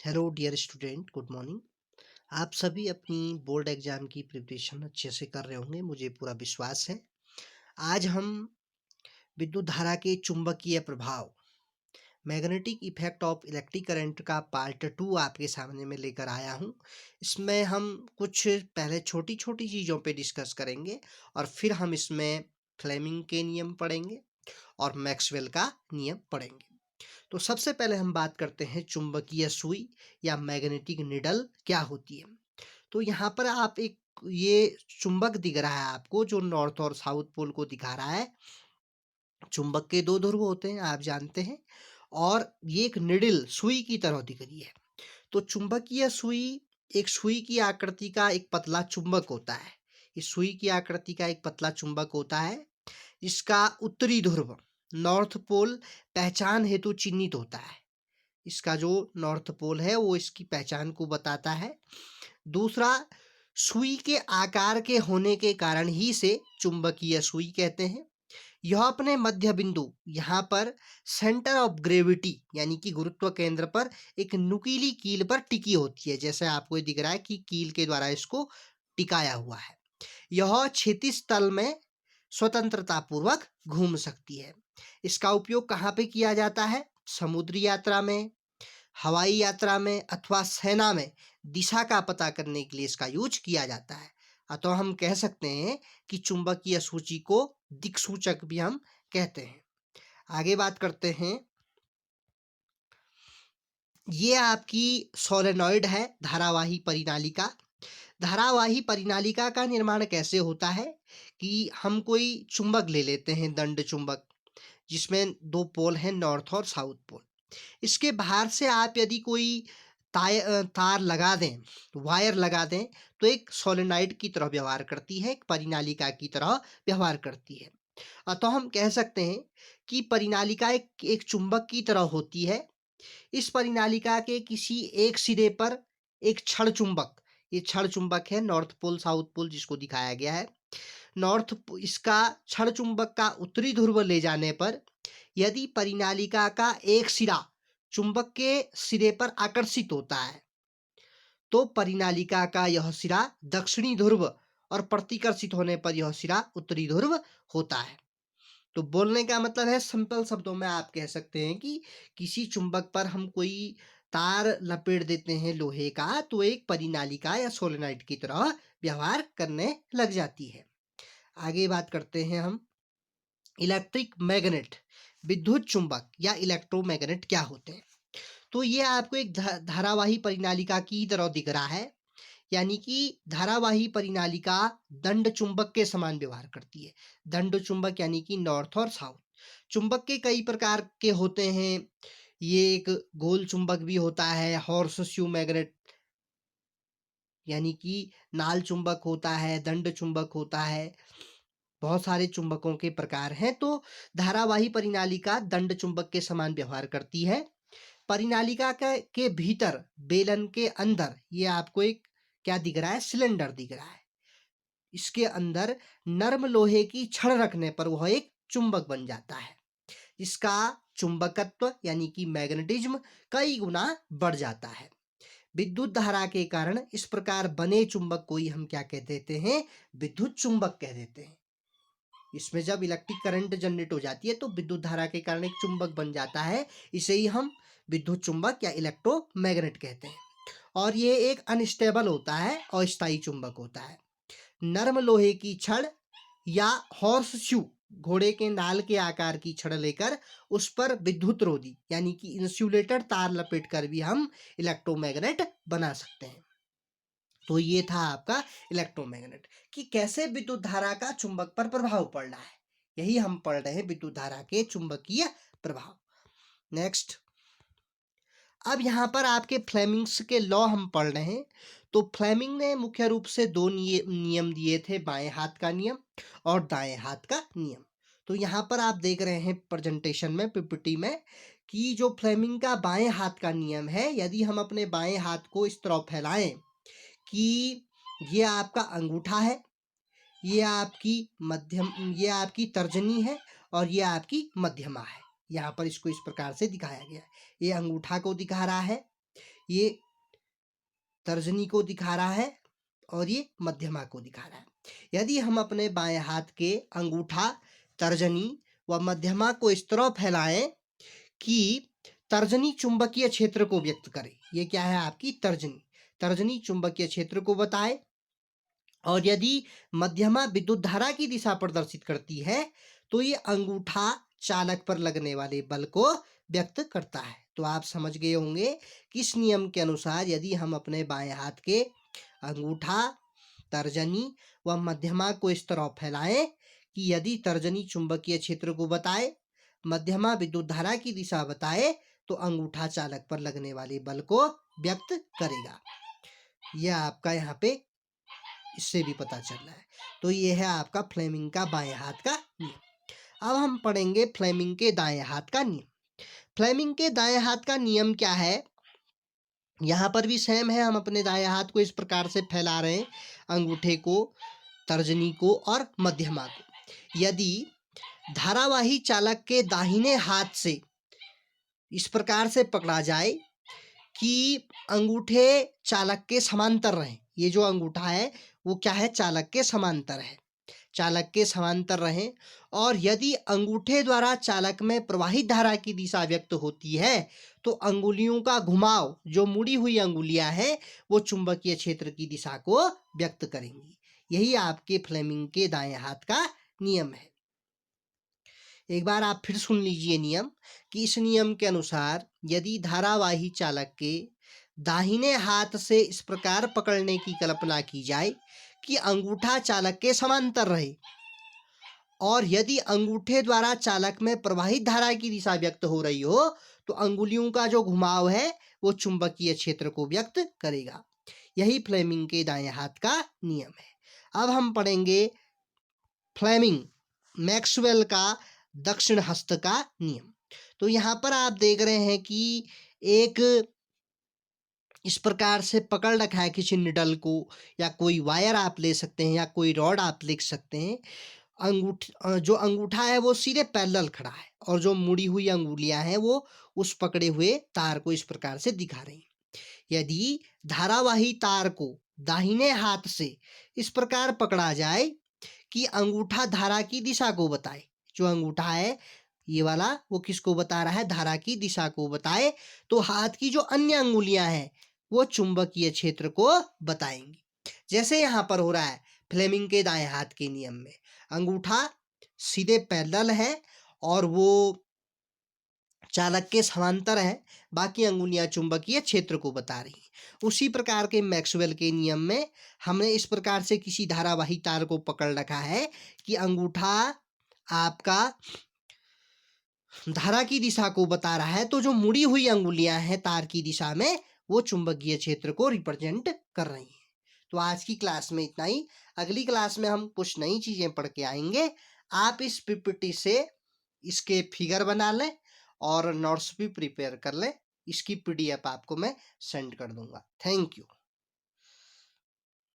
Hello dear student, good morning. आप सभी अपनी बोर्ड एग्जाम की प्रिपरेशन अच्छे से कर रहे होंगे, मुझे पूरा विश्वास है। आज हम विद्युत धारा के चुंबकीय प्रभाव, magnetic effect of electric current का पार्ट 2 आपके सामने में लेकर आया हूँ। इसमें हम कुछ पहले छोटी छोटी चीज़ों पे डिस्कस करेंगे और फिर हम इसमें फ्लेमिंग के नियम पढ़ेंगे और मैक्सवेल का नियम पढ़ेंगे। तो सबसे पहले हम बात करते हैं चुंबकीय सुई या मैग्नेटिक निडल क्या होती है। तो यहाँ पर आप एक ये चुंबक दिख रहा है आपको, जो नॉर्थ और साउथ पोल को दिखा रहा है। चुंबक के दो ध्रुव होते हैं, आप जानते हैं। और ये एक निडल सुई की तरह दिख रही है। तो चुंबकीय सुई एक सुई की आकृति का एक पतला चुंबक होता है। इस सुई की आकृति का एक पतला चुंबक होता है। इसका उत्तरी ध्रुव नॉर्थ पोल पहचान हेतु चिन्हित होता है। इसका जो नॉर्थ पोल है वो इसकी पहचान को बताता है। दूसरा, सुई के आकार के होने के कारण ही इसे चुंबकीय सुई कहते हैं। यह अपने मध्य बिंदु यहाँ पर सेंटर ऑफ ग्रेविटी यानी कि गुरुत्व केंद्र पर एक नुकीली कील पर टिकी होती है। जैसे आपको दिख रहा है कि कील के द्वारा इसको टिकाया हुआ है। यह क्षैतिज तल में स्वतंत्रता पूर्वक घूम सकती है। इसका उपयोग कहाँ पे किया जाता है? समुद्री यात्रा में, हवाई यात्रा में अथवा सेना में दिशा का पता करने के लिए इसका यूज किया जाता है। अतः हम कह सकते हैं कि चुंबकीय सूची को दिक्सूचक भी हम कहते हैं। आगे बात करते हैं। ये आपकी सोलेनॉइड है, धारावाही परिनालिका। धारावाही परिनालिका का निर्माण कैसे होता है कि हम कोई चुंबक ले लेते हैं, दंड चुंबक, जिसमें दो पोल हैं, नॉर्थ और साउथ पोल। इसके बाहर से आप यदि कोई तार लगा दें, वायर लगा दें, तो एक सोलेनॉइड की तरह व्यवहार करती है, एक परिनालिका की तरह व्यवहार करती है। अतः हम कह सकते हैं कि परिनालिका एक चुंबक की तरह होती है। इस परिनालिका के किसी एक सिरे पर एक क्षण चुंबक, ये क्षण चुंबक है, नॉर्थ पोल साउथ पोल जिसको दिखाया गया है। इसका क्षण चुंबक का उत्तरी ध्रुव ले जाने पर यदि परिनालिका का एक सिरा चुंबक के सिरे पर आकर्षित होता है, तो परिनालिका का यह सिरा दक्षिणी ध्रुव और प्रतिकर्षित होने पर यह सिरा उत्तरी ध्रुव होता है। तो बोलने का मतलब है, सिंपल शब्दों में आप कह सकते हैं कि किसी चुंबक पर हम कोई तार लपेट देते हैं लोहे का, तो एक परिनालिका या सोलेनॉइड की तरह व्यवहार करने लग जाती है। आगे बात करते हैं हम इलेक्ट्रिक मैग्नेट, विद्युत चुंबक या इलेक्ट्रोमैग्नेट क्या होते हैं। तो ये आपको एक धारावाही परिनालिका की तरह दिख रहा है। यानी कि धारावाही परिनालिका दंड चुंबक के समान व्यवहार करती है। दंड चुंबक यानी कि नॉर्थ और साउथ। चुंबक के कई प्रकार के होते हैं। ये एक गोल चुंबक भी होता है, हॉर्सशू मैग्नेट, यानी कि नाल चुंबक होता है, दंड चुंबक होता है। बहुत सारे चुंबकों के प्रकार हैं। तो धारावाही परिनालिका दंड चुंबक के समान व्यवहार करती है। परिनालिका के भीतर बेलन के अंदर ये आपको एक क्या दिख रहा है? सिलेंडर दिख रहा है। इसके अंदर नर्म लोहे की छड़ रखने पर वह एक चुंबक बन जाता है। इसका चुंबकत्व यानी कि मैग्नेटिज्म कई गुना बढ़ जाता है। विद्युत धारा के कारण इस प्रकार बने चुंबक को ही हम क्या कह देते हैं? विद्युत चुंबक कह देते हैं। इसमें जब इलेक्ट्रिक करंट जनरेट हो जाती है तो विद्युत धारा के कारण एक चुंबक बन जाता है। इसे ही हम विद्युत चुंबक या इलेक्ट्रोमैग्नेट कहते हैं। और ये एक अनस्टेबल होता है, अस्थायी चुंबक होता है। नर्म लोहे की छड़ या हॉर्स शू, घोड़े के नाल के आकार की छड़ लेकर उस पर विद्युत रोधी यानी कि इंसुलेटेड तार लपेट कर भी हम इलेक्ट्रोमैग्नेट बना सकते हैं। तो ये था आपका इलेक्ट्रोमैग्नेट कि कैसे विद्युत धारा का चुंबक पर प्रभाव पड़ रहा है। यही हम पढ़ रहे हैं, विद्युत धारा के चुंबकीय प्रभाव। नेक्स्ट, अब यहाँ पर आपके फ्लेमिंग्स के लॉ हम पढ़ रहे हैं। तो फ्लेमिंग ने मुख्य रूप से दो नियम दिए थे, बाएं हाथ का नियम और दाएं हाथ का नियम। तो यहाँ पर आप देख रहे हैं प्रेजेंटेशन में, पीपीटी में, कि जो फ्लेमिंग का बाएं हाथ का नियम है, यदि हम अपने बाएं हाथ को इस तरह फैलाएं कि ये आपका अंगूठा है, ये आपकी तर्जनी है और ये आपकी मध्यमा है। यहाँ पर इसको इस प्रकार से दिखाया गया है। ये अंगूठा को दिखा रहा है, ये तर्जनी को दिखा रहा है और ये मध्यमा को दिखा रहा है। यदि हम अपने बाएं हाथ के अंगूठा, तर्जनी व मध्यमा को इस तरह फैलाएं कि तर्जनी चुंबकीय क्षेत्र को व्यक्त करे, ये क्या है आपकी तर्जनी, तर्जनी चुंबकीय क्षेत्र को बताए, और यदि मध्यमा विद्युत धारा की दिशा प्रदर्शित करती है तो ये अंगूठा चालक पर लगने वाले बल को व्यक्त करता है। तो आप समझ गए होंगे कि इस नियम के अनुसार यदि हम अपने बाएं हाथ के अंगूठा, तर्जनी व मध्यमा को इस तरह फैलाएं कि यदि तर्जनी चुंबकीय क्षेत्र को बताए, मध्यमा विद्युत धारा की दिशा बताए, तो अंगूठा चालक पर लगने वाले बल को व्यक्त करेगा। यह आपका यहाँ पे इससे भी पता चल रहा है। तो ये है आपका फ्लेमिंग का बाएं हाथ का नियम। अब हम पढ़ेंगे फ्लेमिंग के दाएं हाथ का नियम। फ्लेमिंग के दाएं हाथ का नियम क्या है? यहाँ पर भी सेम है, हम अपने दाएं हाथ को इस प्रकार से फैला रहे हैं, अंगूठे को, तर्जनी को और मध्यमा को। यदि धारावाही चालक के दाहिने हाथ से इस प्रकार से पकड़ा जाए कि अंगूठे चालक के समांतर रहें, ये जो अंगूठा है वो क्या है, चालक के समांतर है, चालक के समांतर रहें, और यदि अंगूठे द्वारा चालक में प्रवाहित धारा की दिशा व्यक्त होती है तो अंगुलियों का घुमाव, जो मुड़ी हुई अंगुलियां हैं, वो चुंबकीय क्षेत्र की दिशा को व्यक्त करेंगी। यही आपके फ्लेमिंग के दाएं हाथ का नियम है। एक बार आप फिर सुन लीजिए नियम, कि इस नियम के अनुसार यदि धारावाही चालक के दाहिने हाथ से इस प्रकार पकड़ने की कल्पना की जाए कि अंगूठा चालक के समांतर रहे, और यदि अंगूठे द्वारा चालक में प्रवाहित धारा की दिशा व्यक्त हो रही हो तो अंगुलियों का जो घुमाव है वो चुंबकीय क्षेत्र को व्यक्त करेगा। यही फ्लेमिंग के दाएं हाथ का नियम है। अब हम पढ़ेंगे फ्लेमिंग मैक्सवेल का दक्षिण हस्त का नियम। तो यहाँ पर आप देख रहे हैं कि एक इस प्रकार से पकड़ रखा है किसी निडल को, या कोई वायर आप ले सकते हैं या कोई रॉड आप लिख सकते हैं। जो अंगूठा है वो सीधे पैरेलल खड़ा है और जो मुड़ी हुई अंगुलियां हैं वो उस पकड़े हुए तार को इस प्रकार से दिखा रही हैं। यदि धारावाही तार को दाहिने हाथ से इस प्रकार पकड़ा जाए कि अंगूठा धारा की दिशा को बताए, जो अंगूठा है ये वाला वो किसको बता रहा है, धारा की दिशा को बताए, तो हाथ की जो अन्य अंगुलियां हैं वो चुंबकीय क्षेत्र को बताएंगी। जैसे यहाँ पर हो रहा है फ्लेमिंग के दाएं हाथ के नियम में, अंगूठा सीधे पैरेलल है और वो चालक के समांतर है, बाकी अंगुलियां चुंबकीय क्षेत्र को बता रही हैं। उसी प्रकार के मैक्सवेल के नियम में हमने इस प्रकार से किसी धारावाही तार को पकड़ रखा है कि अंगूठा आपका धारा की दिशा को बता रहा है, तो जो मुड़ी हुई अंगुलियां हैं तार की दिशा में वो चुंबकीय क्षेत्र को रिप्रेजेंट कर रही हैं। तो आज की क्लास में इतना ही। अगली क्लास में हम कुछ नई चीजें पढ़ के आएंगे। आप इस पीपीटी से इसके फिगर बना लें और नोट्स भी प्रिपेयर कर लें। इसकी पीडीएफ आपको मैं सेंड कर दूंगा। Thank you.